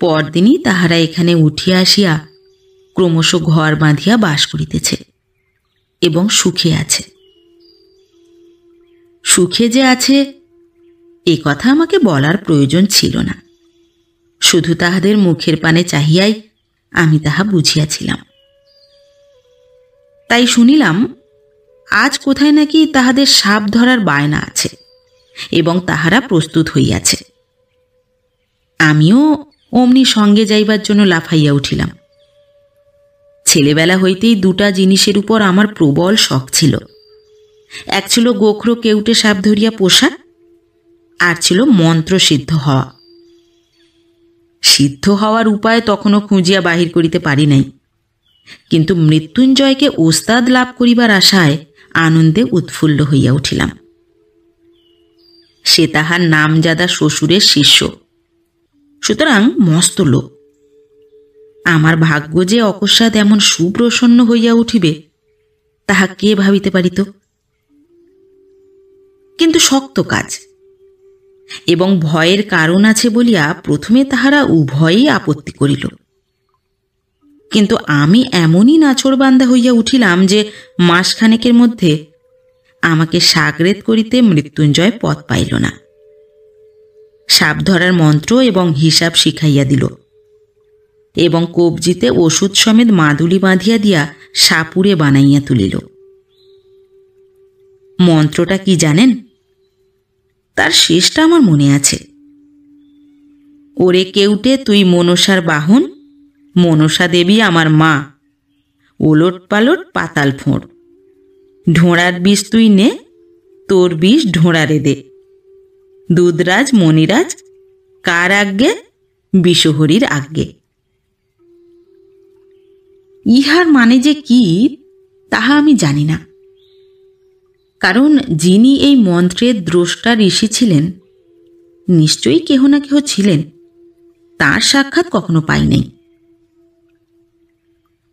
পরদিনই তাহারা এখানে উঠিয়া আসিয়া ক্রমশ ঘর বাঁধিয়া বাস করিতেছে এবং সুখে আছে। সুখে যে আছে এ কথা আমাকে বলার প্রয়োজন ছিল না, শুধু তাহাদের মুখের পানে চাহিয়াই আমি তাহা বুঝিয়াছিলাম। তাই শুনিলাম আজ কোথায় নাকি তাহাদের সাপ ধরার বায়না আছে এবং তাহারা প্রস্তুত হইয়াছে। আমিও অমনি সঙ্গে যাইবার জন্য লাফাইয়া উঠিলাম। ছেলেবেলা হইতেই দুটা জিনিসের উপর আমার প্রবল শখ ছিল। এক ছিল গোখরো কেউটে সাপ ধরিয়া পোষা, আর ছিল মন্ত্র সিদ্ধ হওয়া। সিদ্ধ হওয়ার উপায় তখনও খুঁজিয়া বাহির করিতে পারি নাই, কিন্তু মৃত্যুঞ্জয়কে ওস্তাদ লাভ করিবার আশায় আনন্দে উৎফুল্ল হইয়া উঠিলাম। সে তাহার নামজাদা শ্বশুরের শিষ্য, সুতরাং মস্ত লোক। আমার ভাগ্য যে অকস্মাৎ এমন সুপ্রসন্ন হইয়া উঠিবে তাহা কে ভাবিতে পারিত? কিন্তু শক্ত কাজ এবং ভয়ের কারণ আছে বলিয়া প্রথমে তাহারা উভয়েই আপত্তি করিল। কিন্তু আমি এমনই নাছোড়বান্দা হইয়া উঠিলাম যে মাসখানেকের মধ্যে আমাকে সাগরেদ করিতে মৃত্যুঞ্জয় পথ পাইল না। সাপ ধরার মন্ত্র এবং হিসাব শিখাইয়া দিল এবং কবজিতে ওষুধ সমেত মাদুলি বাঁধিয়া দিয়া সাপুরে বানাইয়া তুলিল। মন্ত্রটা কি জানেন? তার শেষটা আমার মনে আছে। ওরে কেউটে তুই মনসার বাহন, মনসা দেবী আমার মা, ওলট পালট পাতাল ফোঁড়, ঢোঁড়ার বিষ তুই নে, তোর বিষ ঢোঁড়ারে দে, দুধরাজ মণিরাজ কার আজ্ঞে, বিষহরীর আজ্ঞে। ইহার মানে যে কি তাহা আমি জানি না, কারণ যিনি এই মন্ত্রের দ্রষ্টা ঋষি ছিলেন নিশ্চয়ই কেহ না কেহ ছিলেন, তার সাক্ষাৎ কখনো পাই নাই।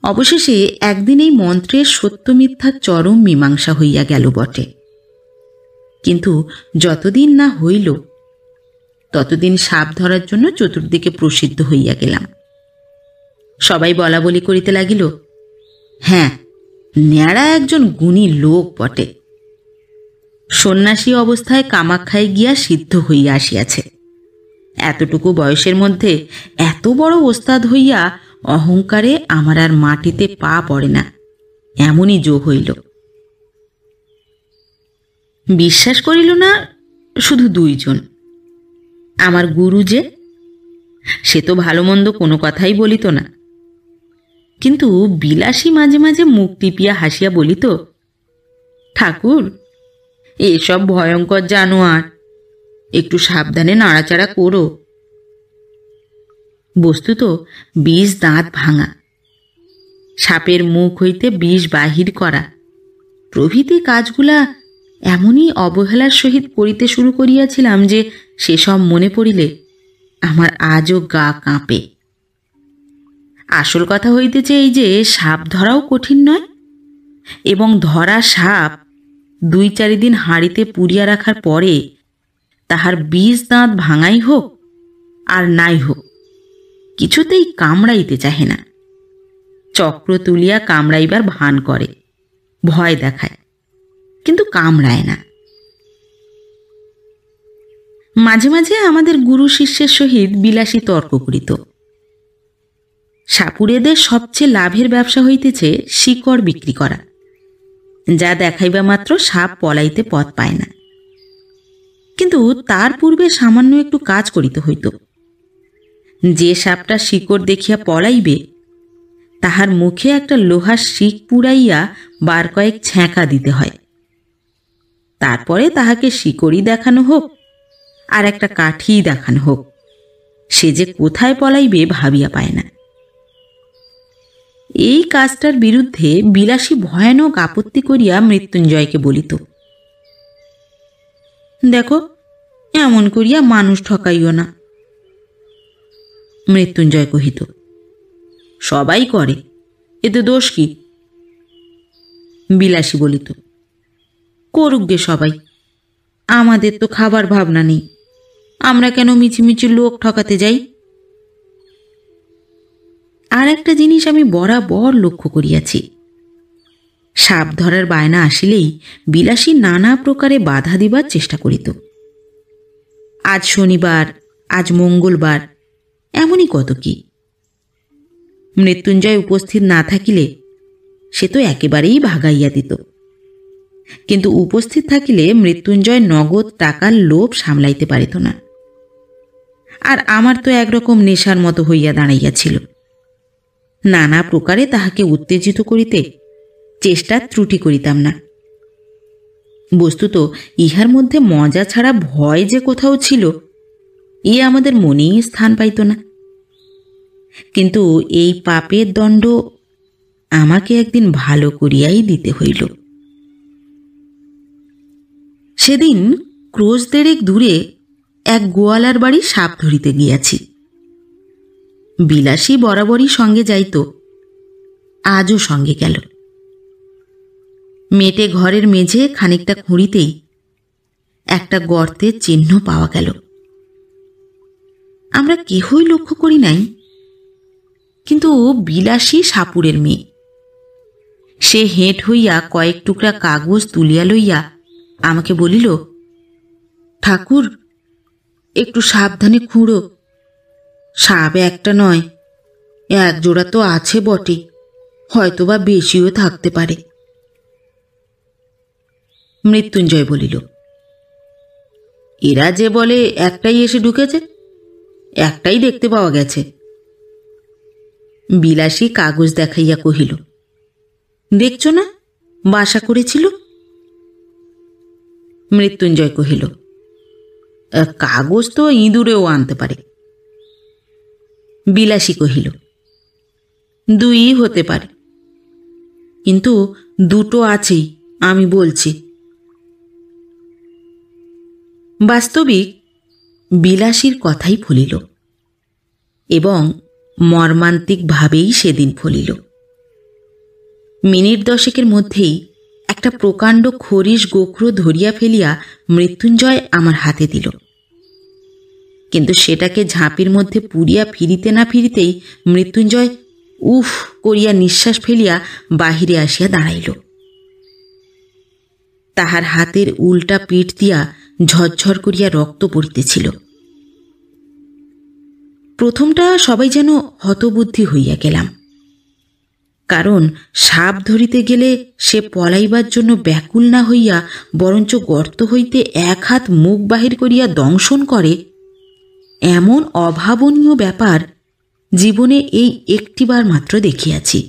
অবশেষে একদিন এই মন্ত্রের সত্য মিথ্যার চরম মীমাংসা হইয়া গেল বটে, কিন্তু যতদিন না হইল ততদিন সাপ ধরার জন্য চতুর্দিকে প্রসিদ্ধ হইয়া গেলাম। সবাই বলা বলি করিতে লাগিল, হ্যাঁ, ন্যাড়া একজন গুণী লোক বটে। সন্ন্যাসী অবস্থায় কামাখ্যায় গিয়া সিদ্ধ হইয়া আসিয়াছে। এতটুকু বয়সের মধ্যে এত বড় ওস্তাদ হইয়া অহংকারে আমার আর মাটিতে পা পড়ে না, এমনই জো হইল। বিশ্বাস করিল না শুধু দুইজন। আমার গুরু যে, সে তো ভালো মন্দ কোনো কথাই বলিত না, কিন্তু বিলাসী মাঝে মাঝে মুখ টিপিয়া হাসিয়া বলিত, ঠাকুর, এসব ভয়ঙ্কর জানোয়ার, একটু সাবধানে নাড়াচাড়া করো। বস্তুত ২০ দাঁত ভাঙা, সাপের মুখ হইতে বিষ বাহির করা প্রভৃতি কাজগুলা এমনই অবহেলার সহিত করিতে শুরু করিয়াছিলাম যে সেসব মনে পড়িলে আমার আজও গা কাঁপে। আসল কথা হইতেছে এই যে সাপ ধরাও কঠিন নয়, এবং ধরা সাপ ২-৪ দিন হাঁড়িতে পুড়িয়া রাখার পরে তাহার ২০ দাঁত ভাঙাই হোক আর নাই হোক, কিছুতেই কামড়াইতে চাহে না। চক্র তুলিয়া কামড়াইবার ভান করে, ভয় দেখায়, কিন্তু কামড়ায় না। মাঝে মাঝে আমাদের গুরু শিষ্যের সহিত বিলাসী তর্ক করিত। সাপুড়েদের সবচেয়ে লাভের ব্যবসা হইতেছে শিকড় বিক্রি করা, যা দেখাইবা মাত্র সাপ পলাইতে পথ পায় না। কিন্তু তার পূর্বে সামান্য একটু কাজ করিতে হইত। যে সাপটা শিকড় দেখিয়া পলাইবে তাহার মুখে একটা লোহার শিক পুড়াইয়া বার কয়েক ছ্যাঁকা দিতে হয়। তারপরে তাহাকে শিকড়ই দেখানো হোক আর একটা কাঠিই দেখানো হোক, সে যে কোথায় পলাইবে ভাবিয়া পায় না। এই কাজটার বিরুদ্ধে বিলাসী ভয়ানক আপত্তি করিয়া মৃত্যুঞ্জয়কে বলিত, দেখো, এমন করিয়া মানুষ ঠকাইও না। মৃত্যুঞ্জয় কহিত, সবাই করে, এতে দোষ কি? বিলাসী বলিত, করুক গে সবাই, আমাদের তো খাবার ভাবনা নেই, আমরা কেন মিছিমিছি লোক ঠকাতে যাই? আর একটা জিনিস আমি বরাবর লক্ষ্য করিয়াছি, সাপ ধরার বায়না আসিলেই বিলাসী নানা প্রকারে বাধা দিবার চেষ্টা করিত। আজ শনিবার, আজ মঙ্গলবার, এমনই কত কি। মৃত্যুঞ্জয় উপস্থিত না থাকিলে সে তো একেবারেই ভাগাইয়া দিত, কিন্তু উপস্থিত থাকিলে মৃত্যুঞ্জয় নগদ টাকার লোভ সামলাইতে পারিত না। আর আমার তো একরকম নেশার মতো হইয়া দাঁড়াইয়াছিল। নানা প্রকারে তাহাকে উত্তেজিত করিতে চেষ্টা ত্রুটি করিতাম না। বস্তুত ইহার মধ্যে মজা ছাড়া ভয় যে কোথাও ছিল, এ আমাদের মনেই স্থান পাইত না। কিন্তু এই পাপের দণ্ড আমাকে একদিন ভালো করিয়াই দিতে হইল। সেদিন ক্রোশ ১.৫ দূরে এক গোয়ালার বাড়ি সাপ ধরিতে গিয়াছি। বিলাসী বরাবরই সঙ্গে যাইত, আজও সঙ্গে গেল। মেটে ঘরের মেঝে খানিকটা খুঁড়িতেই একটা গর্তের চিহ্ন পাওয়া গেল। আমরা কেহই লক্ষ্য করি নাই, কিন্তু বিলাসী সাপুরের মেয়ে। সে হেঁট হইয়া কয়েক টুকরা কাগজ তুলিয়া লইয়া আমাকে বলিল, ঠাকুর, একটু সাবধানে খুঁড়ো, সাপ একটা নয়, এক জোড়া তো আছে বটে, হয়তোবা বেশিও থাকতে পারে। মৃত্যুঞ্জয় বলিল, এরা যে বলে একটাই এসে ঢুকেছে, একটাই দেখতে পাওয়া গেছে। বিলাসী কাগজ দেখাইয়া কহিল, দেখছ না, বাসা করেছিল। মৃত্যুঞ্জয় কহিল, কাগজ তো ইঁদুরেও আনতে পারে। বিলাসী কহিল, দুই হতে পারে, কিন্তু দুটো আছেই, আমি বলছি। বাস্তবিক বিলাসীর কথাই ফলিল, এবং মর্মান্তিকভাবেই সেদিন ফলিল। মিনিট 10 মধ্যেই একটা প্রকাণ্ড খরিশ গোখরো ধরিয়া ফেলিয়া মৃত্যুঞ্জয় আমার হাতে দিল। কিন্তু সেটাকে ঝাঁপির মধ্যে পুড়িয়া ফিরিতে না ফিরিতেই মৃত্যুঞ্জয় উফ করিয়া নিঃশ্বাস ফেলিয়া বাহিরে আসিয়া দাঁড়াইল। তাহার হাতের উল্টা পিঠ দিয়া ঝরঝর করিয়া রক্ত পড়িতেছিল। প্রথমটা সবাই যেন হতবুদ্ধি হইয়া গেলাম, কারণ সাপ ধরিতে গেলে সে পলাইবার জন্য ব্যাকুল না হইয়া বরঞ্চ গর্ত হইতে এক হাত মুখ বাহির করিয়া দংশন করে, এমন অভাবনীয় ব্যাপার জীবনে এই একটিবার মাত্র দেখিয়াছি।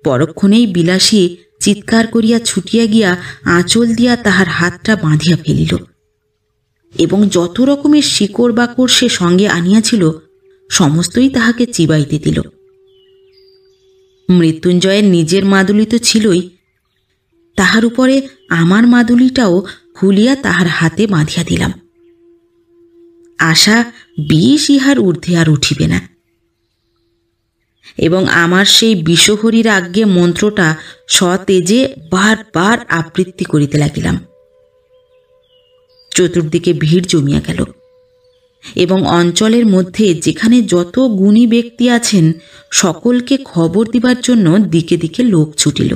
পরক্ষণেই বিলাসী চিৎকার করিয়া ছুটিয়া গিয়া আঁচল দিয়া তাহার হাতটা বাঁধিয়া ফেলিল এবং যত রকমের শিকড় বাকড় সে সঙ্গে আনিয়াছিল সমস্তই তাহাকে চিবাইতে দিল। মৃত্যুঞ্জয়ের নিজের মাদুলি তো ছিলই, তাহার উপরে আমার মাদুলিটাও খুলিয়া তাহার হাতে বাঁধিয়া দিলাম। আশা বিষ ইহার ঊর্ধ্বে আর উঠিবে না, এবং আমার সেই বিষহরীর আজ্ঞে মন্ত্রটা সতেজে বারবার আবৃত্তি করিতে লাগিলাম। চতুর্দিকে ভিড় জমিয়া গেল এবং অঞ্চলের মধ্যে যেখানে যত গুণী ব্যক্তি আছেন সকলকে খবর দিবার জন্য দিকে দিকে লোক ছুটিল।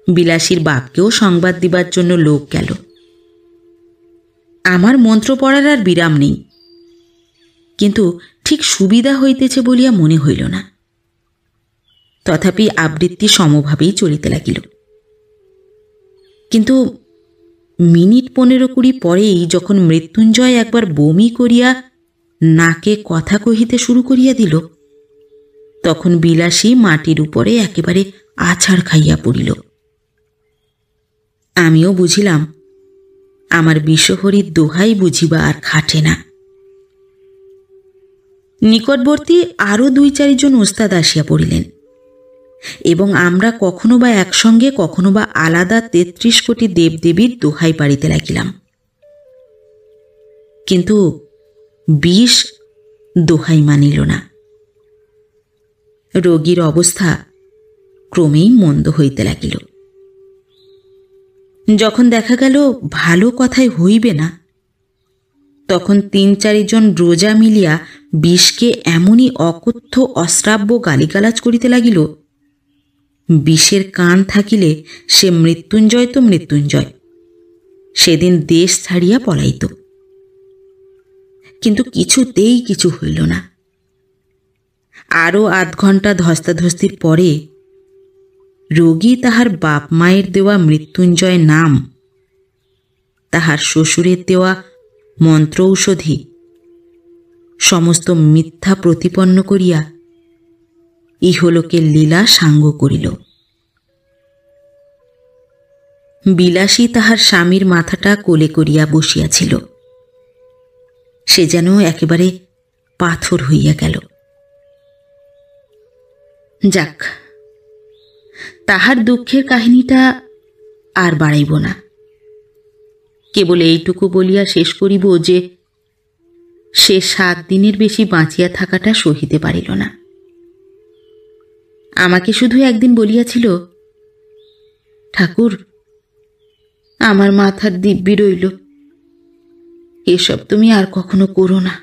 বিলাসীর বাপকেও সংবাদ দিবার জন্য লোক গেল। আমার মন্ত্র পড়ার আর বিরাম নেই, কিন্তু ঠিক সুবিধা হইতেছে বলিয়া মনে হইল না। তথাপি আবৃত্তি সমভাবেই চলিতে লাগিল। কিন্তু মিনিট 15-20 পরেই যখন মৃত্যুঞ্জয় একবার বমি করিয়া নাকে কথা কহিতে শুরু করিয়া দিল, তখন বিলাসী মাটির উপরে একেবারে আছাড় খাইয়া পড়িল। আমিও বুঝিলাম আমার বিষহরীর দোহাই বুঝিবা আর খাটে না। নিকটবর্তী আরও 2-4 জন ওস্তাদ আসিয়া পড়িলেন এবং আমরা কখনো বা একসঙ্গে কখনো বা আলাদা 33 কোটি দেবদেবীর দোহাই পাড়িতে লাগিলাম। কিন্তু বিষ দোহাই মানিল না। রোগীর অবস্থা ক্রমেই মন্দ হইতে লাগিল। যখন দেখা গেল ভালো কথায় হইবে না, তখন 3-4 জন রোজা মিলিয়া বিষকে এমনই অকথ্য অশ্রাব্য গালিগালাজ করিতে লাগিল, বিষের কান থাকিলে সে মৃত্যুঞ্জয় তো মৃত্যুঞ্জয়, সেদিন দেশ ছাড়িয়া পলাইত। কিন্তু কিছুতেই কিছু হইল না। আরও আধ ঘণ্টা ধস্তাধস্তির পরে রোগী তাহার বাপ মায়ের দেওয়া মৃত্যুঞ্জয় নাম, তাহার শ্বশুরের দেওয়া মন্ত্র ঔষধি সমস্ত মিথ্যা প্রতিপন্ন করিয়া ইহলোকের লীলা সাঙ্গ করিল। বিলাসী তাহার স্বামীর মাথাটা কোলে করিয়া বসিয়াছিল। সে যেন একেবারে পাথর হইয়া গেল। যাক, তাহার দুঃখের কাহিনীটা আর বাড়াইব না। কেবল এইটুকু বলিয়া শেষ করিব যে সে 7 দিনের বেশি বাঁচিয়া থাকাটা সহিতে পারিল না। আমাকে শুধু একদিন বলিয়াছিল, ঠাকুর, আমার মাথার দিব্যি রইল, এসব তুমি আর কখনো করো না।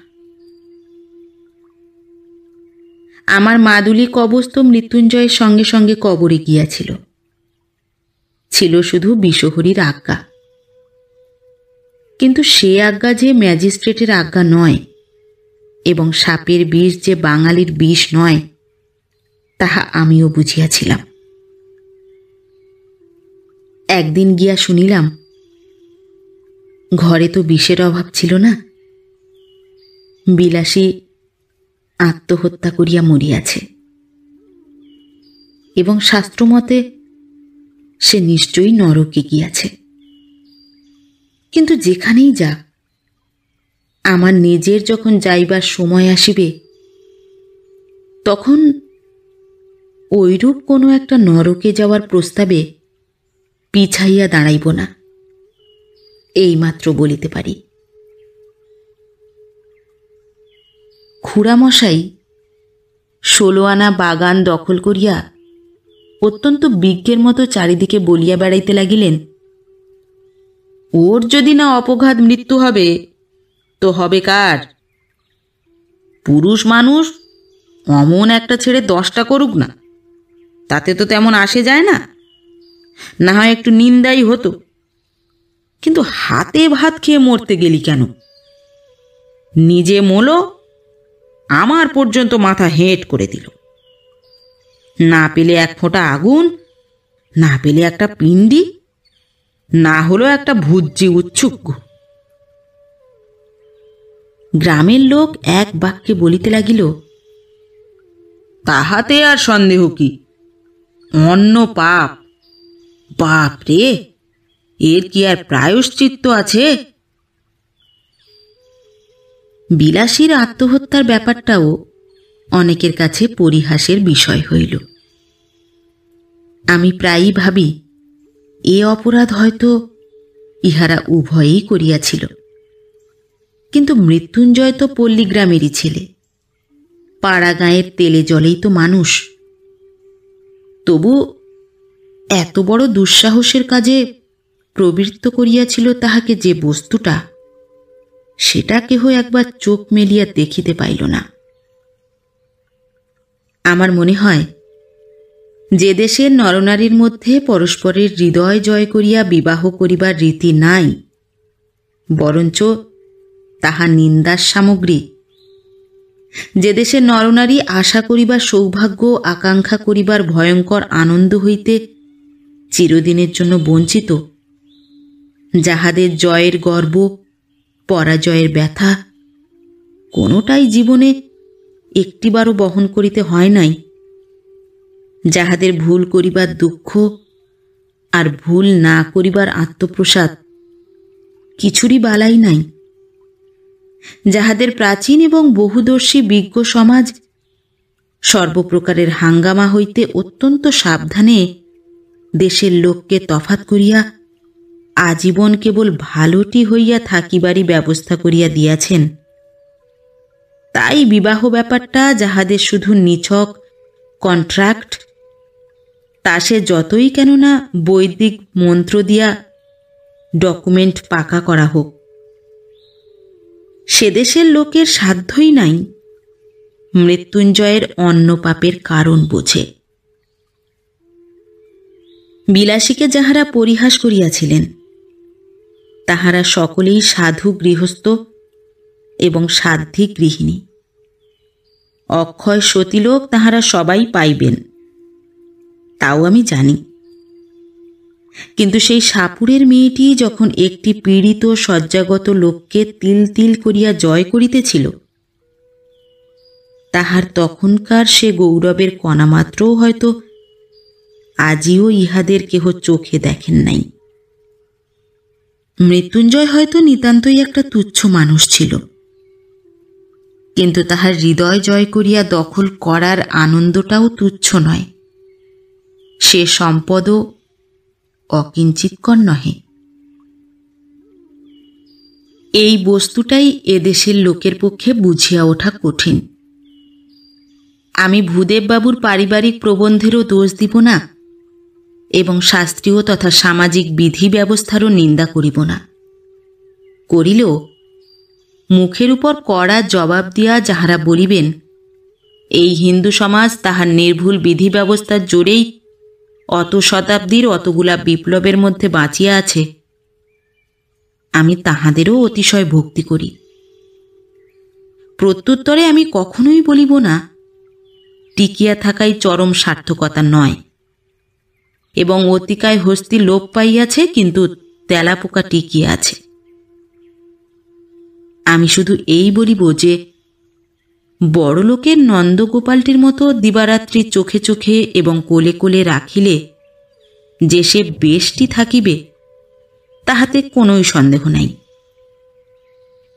আমার মাদুলি কবচ তো মৃত্যুঞ্জয়ের সঙ্গে সঙ্গে কবরে গিয়াছিল, ছিল শুধু বিষহরীর আজ্ঞা। কিন্তু সে আজ্ঞা যে ম্যাজিস্ট্রেটের আজ্ঞা নয়, এবং সাপের বিষ যে বাঙালির বিষ নয়, তাহা আমিও বুঝিয়াছিলাম। একদিন গিয়া শুনিলাম ঘরে তো বিষের অভাব ছিল না, বিলাসী আত্মহত্যা করিয়া মরিয়াছে, এবং শাস্ত্রমতে সে নিশ্চয়ই নরকে গিয়াছে। কিন্তু যেখানেই যাক, আমার নিজের যখন যাইবার সময় আসিবে, তখন ওইরূপ কোনো একটা নরকে যাওয়ার প্রস্তাবে পিছাইয়া দাঁড়াইব না, এইমাত্র বলিতে পারি। খুড়ামশাই 16 আনা বাগান দখল করিয়া অত্যন্ত বিজ্ঞের মতো চারিদিকে বলিয়া বেড়াইতে লাগিলেন, ওর যদি না অপঘাত মৃত্যু হবে তো হবে কার? পুরুষ মানুষ অমন একটা ছেড়ে 10টা করুক না, তাতে তো তেমন আসে যায় না, না হয় একটু নিন্দাই হতো, কিন্তু হাতে ভাত খেয়ে মরতে গেলি কেন? নিজে মোলো, আমার পর্যন্ত মাথা হেঁট করে দিল। না পেলে এক ফোঁটা আগুন, না পেলে একটা পিণ্ডি, না হলো একটা ভুজ্জি উচ্ছুক। গ্রামের লোক এক বাক্যে বলিতে লাগিল, তাহাতে আর সন্দেহ কি, অন্য পাপ। বাপ রে, এর কি আর প্রায়শ্চিত্ত আছে? বিলাসীর আত্মহত্যার ব্যাপারটাও অনেকের কাছে পরিহাসের বিষয় হইল। আমি প্রায়ই ভাবি, এ অপরাধ হয়তো ইহারা উভয়েই করিয়াছিল, কিন্তু মৃত্যুঞ্জয় তো পল্লীগ্রামেরই ছেলে, পাড়া গাঁয়ের তেলে জলেই তো মানুষ। তবু এত বড় দুঃসাহসের কাজে প্রবৃত্ত করিয়াছিল তাহাকে যে বস্তুটা, সেটা কেহ একবার চোখ মেলিয়া দেখিতে পাইল না। আমার মনে হয়, যে দেশের নরনারীর মধ্যে পরস্পরের হৃদয় জয় করিয়া বিবাহ করিবার রীতি নাই, বরঞ্চ তাহা নিন্দার সামগ্রী, যে দেশের নরনারী আশা করিবার সৌভাগ্য আকাঙ্ক্ষা করিবার ভয়ঙ্কর আনন্দ হইতে চিরদিনের জন্য বঞ্চিত, যাহাদের জয়ের গর্ব পরাজয়ের ব্যথা কোনোটাই জীবনে একটিবারও বহন করিতে হয় নাই, যাহাদের ভুল করিবার দুঃখ আর ভুল না করিবার আত্মপ্রসাদ কিছুরই বালাই নাই, যাহাদের প্রাচীন এবং বহুদর্শী বিজ্ঞ সমাজ সর্বপ্রকারের হাঙ্গামা হইতে অত্যন্ত সাবধানে দেশের লোককে তফাত করিয়া আজীবন কেবল ভালোটি হইয়া থাকিবারই ব্যবস্থা করিয়া দিয়াছেন, তাই বিবাহ ব্যাপারটা যাহাদের শুধু নিছক কন্ট্রাক্ট, তা সে যতই কেননা বৈদিক মন্ত্র দিয়া ডকুমেন্ট পাকা করা হোক, সে দেশের লোকের সাধ্যই নাই মৃত্যুঞ্জয়ের অন্য পাপের কারণ বোঝে। বিলাসীকে যাহারা পরিহাস করিয়াছিলেন, তাহারা সকলেই সাধু গৃহস্থ এবং সাধ্বী গৃহিণী। অক্ষয় সতীলোক তাহারা সবাই পাইবেন, তাও আমি জানি, কিন্তু সেই সাপুরের মেয়েটি যখন একটি পীড়িত শয্যাগত লোককে তিল তিল করিয়া জয় করিতেছিল, তাহার তখনকার সে গৌরবের কণামাত্রও হয়তো আজিও ইহাদের কেহ চোখে দেখেন নাই। মৃত্যুঞ্জয় হয়তো নিতান্তই একটা তুচ্ছ মানুষ ছিল, কিন্তু তাহার হৃদয় জয় করিয়া দখল করার আনন্দটাও তুচ্ছ নয়, সে সম্পদও অকিঞ্চিৎকর নহে। এই বস্তুটাই এদেশের লোকের পক্ষে বুঝিয়া ওঠা কঠিন। আমি ভূদেববাবুর পারিবারিক প্রবন্ধেরও দোষ দিব না এবং শাস্ত্রীয় তথা সামাজিক বিধি ব্যবস্থারও নিন্দা করিব না। করিলেও মুখের উপর কড়া জবাব দিয়া যাহারা বলিবেন এই হিন্দু সমাজ তাহার নির্ভুল বিধি ব্যবস্থার জোরেই অত শতাব্দীর অতগুলা বিপ্লবের মধ্যে বাঁচিয়া আছে, আমি তাহাদেরও অতিশয় ভক্তি করি। প্রত্যুত্তরে আমি কখনোই বলিব না টিকিয়া থাকাই চরম সার্থকতা নয় এবং অতিকায় হস্তি লোপ পাইয়াছে কিন্তু তেলাপোকা টিকিয়া আছে। আমি শুধু এই বলিব যে বড়লোকের নন্দগোপালটির মতো দিবারাত্রি চোখে চোখে এবং কোলে কোলে রাখিলে যে সে বেশটি থাকিবে তাহাতে কোনোই সন্দেহ নাই,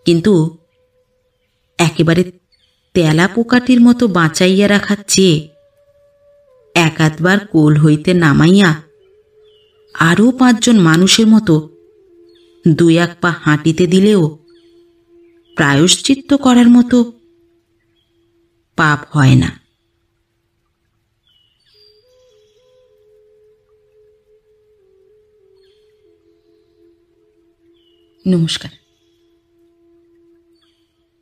কিন্তু একেবারে তেলাপোকাটির মতো বাঁচাইয়া রাখার চেয়ে এক আধবার কোল হইতে নামাইয়া আরও 5 জন মানুষের মতো 2-1 পা হাঁটিতে দিলেও প্রায়শ্চিত্ত করার মতো পাপ হয় না। নমস্কার।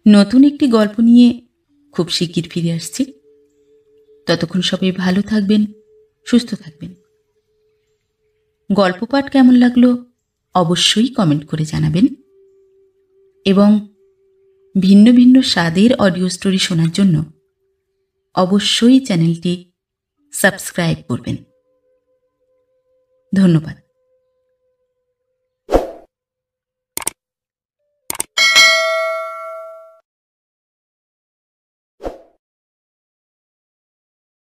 নতুন একটি গল্প নিয়ে খুব শিগগির ফিরে আসছি। ততক্ষণ সবাই ভালো থাকবেন, সুস্থ থাকবেন। গল্প পাঠ কেমন লাগলো অবশ্যই কমেন্ট করে জানাবেন এবং ভিন্ন ভিন্ন স্বাদের অডিও স্টোরি শোনার জন্য অবশ্যই চ্যানেলটি সাবস্ক্রাইব করবেন। ধন্যবাদ।